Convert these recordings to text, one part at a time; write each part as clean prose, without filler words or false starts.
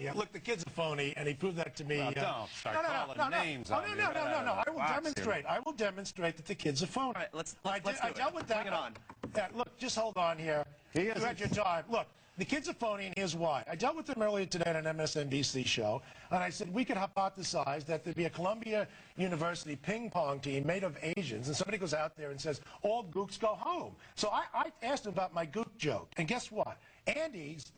Yeah, look, the kid's a phony, and he proved that to me. Well, don't start calling names on me. No. I will demonstrate. I will demonstrate that the kid's a phony. All right, let's I dealt with that. Bring it on. Yeah, look, just hold on here. You had your time. Look, the kid's a phony, and here's why. I dealt with him earlier today on an MSNBC show, and I said we could hypothesize that there'd be a Columbia University ping pong team made of Asians, and somebody goes out there and says, all gooks go home. So I asked him about my gook joke, and guess what? Andy's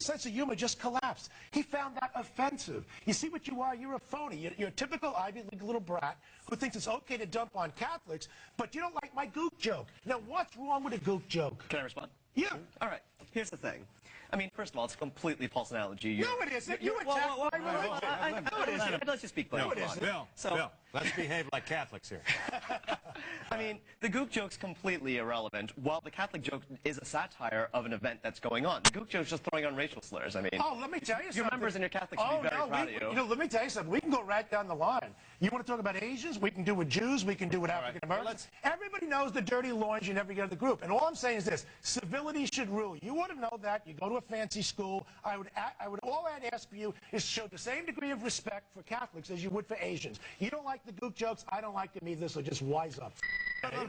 sense of humor just collapsed. He found that offensive. You see what you are? You're a phony. You're a typical Ivy League little brat who thinks it's okay to dump on Catholics, but you don't like my gook joke. Now, what's wrong with a gook joke? Can I respond? Yeah. All right. Here's the thing. I mean, first of all, it's a completely false analogy. No, it isn't. You attack my religion. No, it isn't. Let's just speak. No, it isn't. Bill, let's behave like Catholics here. I mean, the gook joke's completely irrelevant, while the Catholic joke is a satire of an event that's going on. The gook joke's just throwing on racial slurs. I mean, oh, let me tell you something. Your members and your Catholics should be very proud of you. You know, let me tell you something. We can go right down the line. You want to talk about Asians? We can do with Jews. We can do with African Americans. Everybody knows the dirty laundry in every other group. And all I'm saying is this: civility should rule. You want to know that. You go to a fancy school. All I'd ask for you is show the same degree of respect for Catholics as you would for Asians. You don't like the gook jokes. I don't like them either. So just wise up.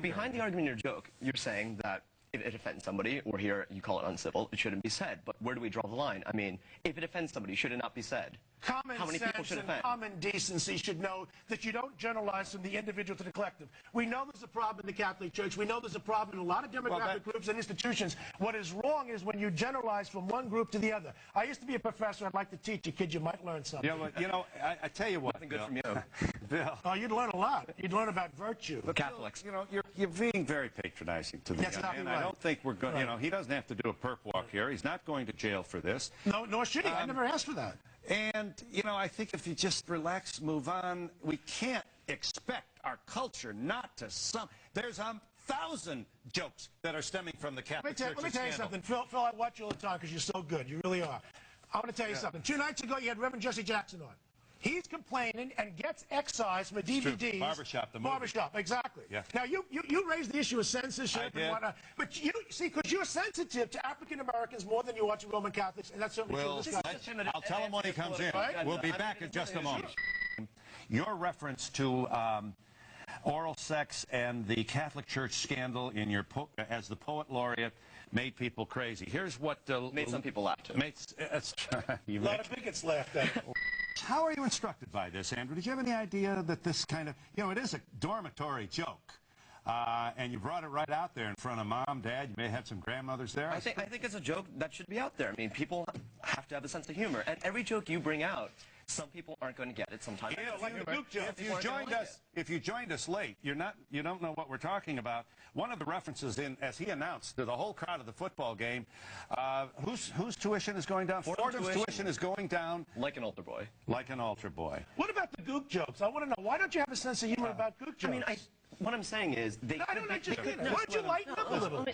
Behind the argument in your joke, you're saying that if it offends somebody, or here you call it uncivil, it shouldn't be said. But where do we draw the line? I mean, if it offends somebody, should it not be said? Common How many people should sense offend? and common decency should know that you don't generalize from the individual to the collective. We know there's a problem in the Catholic Church. We know there's a problem in a lot of demographic groups and institutions. What is wrong is when you generalize from one group to the other. I used to be a professor. I'd like to teach a kid. You might learn something. Yeah, well, you know, I tell you what, Nothing good from you. Bill. Oh, you'd learn a lot. You'd learn about virtue. The Catholics. You know, you're being very patronizing to the That's young exactly man. right. I don't think we're going. You know, he doesn't have to do a perp walk here. He's not going to jail for this. No, nor should he. I never asked for that. And, you know, I think if you just relax, move on, we can't expect our culture not to There's 1,000 jokes that are stemming from the Catholic Church. Let me tell you something. Phil, I watch you all the time because you're so good. You really are. I want to tell you something. 2 nights ago, you had Reverend Jesse Jackson on. He's complaining and gets excised from the DVDs. Barbershop, the movie. Barbershop, exactly. Yeah. Now, you raised the issue of censorship and whatnot. But you see, because you're sensitive to African Americans more than you are to Roman Catholics, and that's certainly true. I'll tell him when he comes in. Right? We'll be back in just a moment. Your reference to oral sex and the Catholic Church scandal in your as the poet laureate made people crazy. Here's what made some people laugh too. A lot of bigots laughed at it. How are you instructed by this, Andrew? Did you have any idea that this kind of, you know, it is a dormitory joke, and you brought it right out there in front of Mom, Dad, you may have had some grandmothers there? I think it's a joke that should be out there. I mean, people have to have a sense of humor, and every joke you bring out, some people aren't going to get it. Sometimes if you joined us late, you don't know what we're talking about. One of the references as he announced to the whole crowd of the football game, whose tuition is going down? Fordham's tuition is going down like an altar boy. Like an altar boy. What about the gook jokes? I want to know, why don't you have a sense of humor about gook jokes? I mean, what I'm saying is they. I don't know. Why don't you lighten up a little?